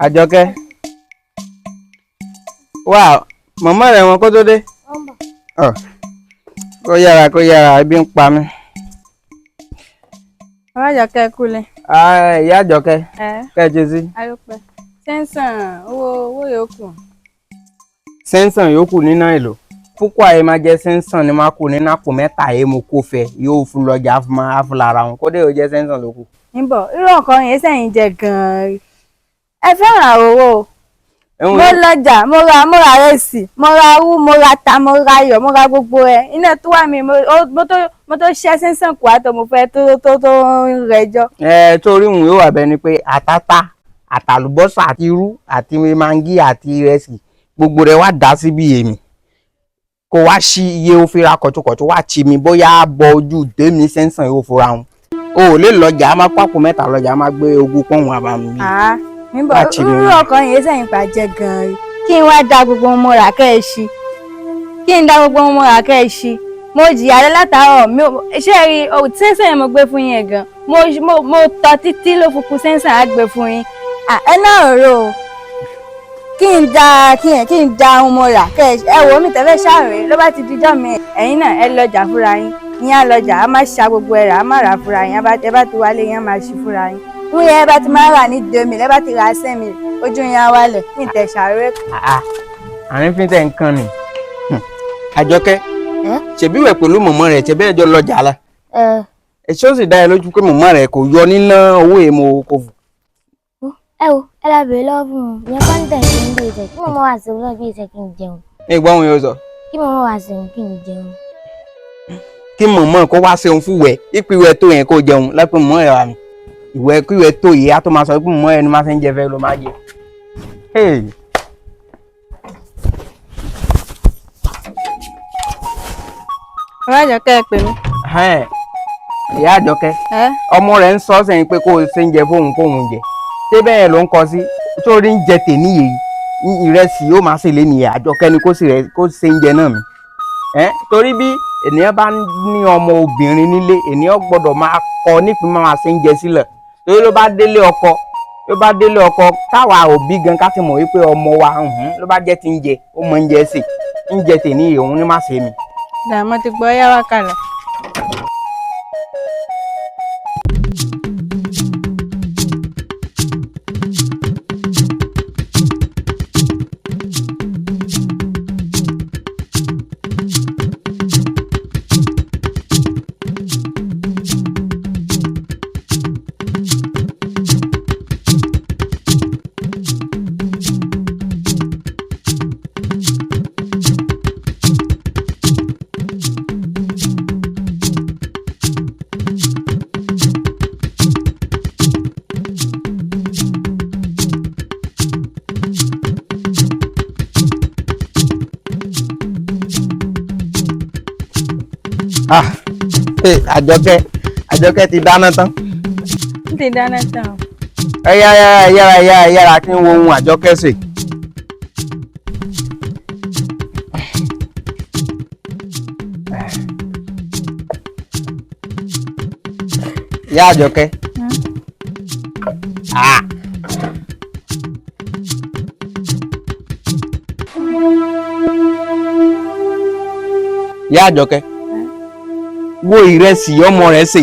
Àjọkẹ́. Wá, màmá rẹ̀ wọn kó tó dé. Ọ̀. Kó yára, ebi ń pa mí. Àjọkẹ́ kúlẹ̀. Ìyá Àjọkẹ́. Kẹ́ẹ̀jẹ́ sí. Ayọ̀pẹ̀. Sẹ́ńsàn owó yòókù. Sẹ́ńsàn yòókù nínú èlò. Púpọ̀ ayé máa jẹ́ sẹ́ńsàn ni máa kú nínú àpò mẹ́ta ayé mo kó fẹ́ yóò fún lọ́jà afúlára wọn. Kó dé ó jẹ́ sẹ́ńsàn lókù. Níbọ̀, irú ọ̀kan yẹn sẹ́yìn jẹ gan-an. Ẹ fẹ́ràn owó. Mo lọ́jà, mo ra rẹ́sì, mo ra owó, mo ra ta, mo ra ayọ̀, mo ra gbogbo ẹ̀. Iná tó wà mí, mo tó ṣẹ́ sẹ́ńsàn kù àtọ̀ mo fẹ́ tó rẹjọ́. Torí òun yóò wà bẹ́ẹ̀ ni pé àtàtà, àtàlùbọ́sà àti irú àti mangi àti ìrẹsì gbogbo rẹ̀ wá dá síbi èmi. Kó wá sí iye ó fi ra kọ̀tùkọ̀tù wá tì mí bóyá bọ ojú tèmi sẹ́ńsàn yóò fura wọn. O ò lè lọ́jà, a máa pápò mẹ́ta lọ́jà, a máa gbé ogún pọ́ùn àbámu bí. Níbọ̀, irú ọ̀kan yẹn sẹ́yìn bàjẹ́ gan-an. Kí n wá da gbogbo ọmọ rà kẹ́ ẹ ṣí. Mo jìyà rẹ látàárọ̀, ṣé rí sẹ́ńsàn yẹn mo gbé fún yín gan. Mo tọ́ títí ló fi kù sẹ́ńsàn á gbé fún yín. Ẹ náà rò ó. Kí n da ọmọ rà kẹ́ ẹ wò mí tẹ́fẹ́ ṣàròyé ló bá ti dijọ́ mi. Ẹ̀yin náà ẹ lọ́jà fúnra yín. Ìyẹn á lọ́jà, a máa ṣa gbogbo ẹ̀ rà, a máa rà fúnra yín. Ẹ bá ti wálé yín, a máa ṣí fúnra yín. Fún yẹn ẹ bá ti máa rà ní 2000, ẹ bá ti rà 10,000, ojú yẹn á wálẹ̀ ní ìtẹ̀ ṣàròyé. Àárín fi tẹ̀ nǹkan ni. Àjọkẹ́. Ṣèbí wẹ̀ pẹ̀lú mọ̀mọ́ rẹ̀ ṣẹ̀bẹ́ ẹjọ́ lọ́jà la. Ṣé ó sì dá ẹ lójú pé mọ̀mọ́ rẹ̀ kò yọ níná owó èèmọ̀ kò fún? Ẹ wo, ẹ la bèrè lọ́wọ́ fún un. Ìyẹn kọ́ńtẹ̀ ṣe ń gbé ìṣẹ́ kí mọ̀mọ́ wá sí òun náà gbé ìṣẹ́ kí n jẹun. Ìgbà wọn yóò sọ. Kí mọ̀mọ́ wá sí òun kí n jẹun. Kí mọ̀mọ́ kó wá ṣeun fún wẹ̀ ìpìwẹ̀ tó yẹn kó jẹun lápẹ́ mọ̀mọ́ ẹ̀ wà mí. Ìwẹ̀ kíwẹ̀ tó yìí á tó máa sọ pé mọ̀mọ́ ẹni máa fẹ́ ń jẹ fẹ́ ló máa jẹ. Àjọkẹ́ pè mí. Ìyá Àjọkẹ́. Ọmọ rẹ̀ ń sọ sẹ́yìn pé kó o ṣe ń jẹ fóun kóun jẹ. Ṣé bẹ́ẹ̀ ló ń kọ sí? Sórí ń jẹ tèmi yìí. Ìrẹsì yóò máa ṣe lé ní Àjọkẹ́ ni kó ṣe ń jẹ náà mi. Torí bí ènìyàn bá ní ọmọ obìnrin nílé, ènìyàn gbọ́dọ̀ máa kọ nípìn máa ṣe ń jẹ sílẹ̀. Torí ló bá délé ọkọ táwa òbí gan ká ti mọ̀ wípé ọmọ wa ló bá jẹ́ ti ń jẹ, ó mọ ń jẹ sí. Ń jẹ tèmi yìí òun ní má ṣe mi. Dààmú ti gbọ́ yá wá kalẹ̀. Àjọkẹ́ ti dáná tán. Ti dáná tán. Yára kí n wo ohun Àjọkẹ́ ṣe. Ìyá Àjọkẹ́. Ìyá Àjọkẹ́. Wo ìrẹsì ọmọ rẹ̀ sè.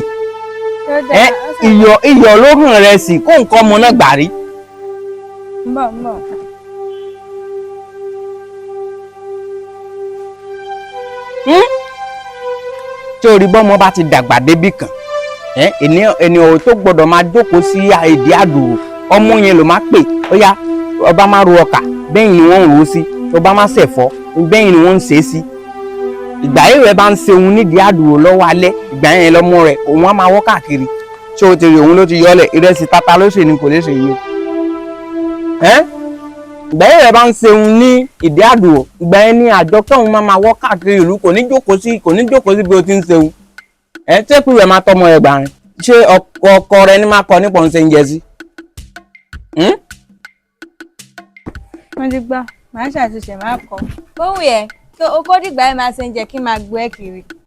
Iyọ̀ ló hàn rẹ̀ sí kó nǹkan ọmọ náà gbà rí. Mbọ̀. Tí orí bọ́mọ bá ti dàgbà débì kan, ènìyàn tó gbọ́dọ̀ máa jókòó sí èdè àdúró, ọmọ yẹn ló máa pè, ó yá, ọba máa ro ọkà, bẹ́yìn ni wọ́n ń ro sí, ọba máa ṣẹ̀fọ́, bẹ́yìn ni wọ́n ń ṣe sí. Ìgbà yìí rẹ̀ bá ń ṣe òun nídìí àdúró lọ́wọ́ alẹ́, ìgbà yẹn lọ́mọ rẹ̀ òun á máa wọ́ káàkiri. Ṣé o ti rí òun ló ti yọlẹ̀ ìrẹsì tata ló ṣe ni kò lè ṣe yìí o. Ìgbà yìí rẹ̀ bá ń ṣe òun ní ìdí àdúró, ìgbà yẹn ní Àjọkẹ́ òun máa wọ́ káàkiri ìlú kò ní jókòó sí bí o ti ń ṣe òun. Ṣé pé ìwẹ̀ máa tọmọ ẹ̀ gbà rìn? Ṣé ọkọ rẹ ní máa kọ nípa òun ṣe ń jẹ sí? Mo ti gbọ́, màá ṣàtúnṣe máa kọ́. Bóun yẹ kó dìgbà yẹn máa ṣe ń jẹ kí n máa gbé kiri.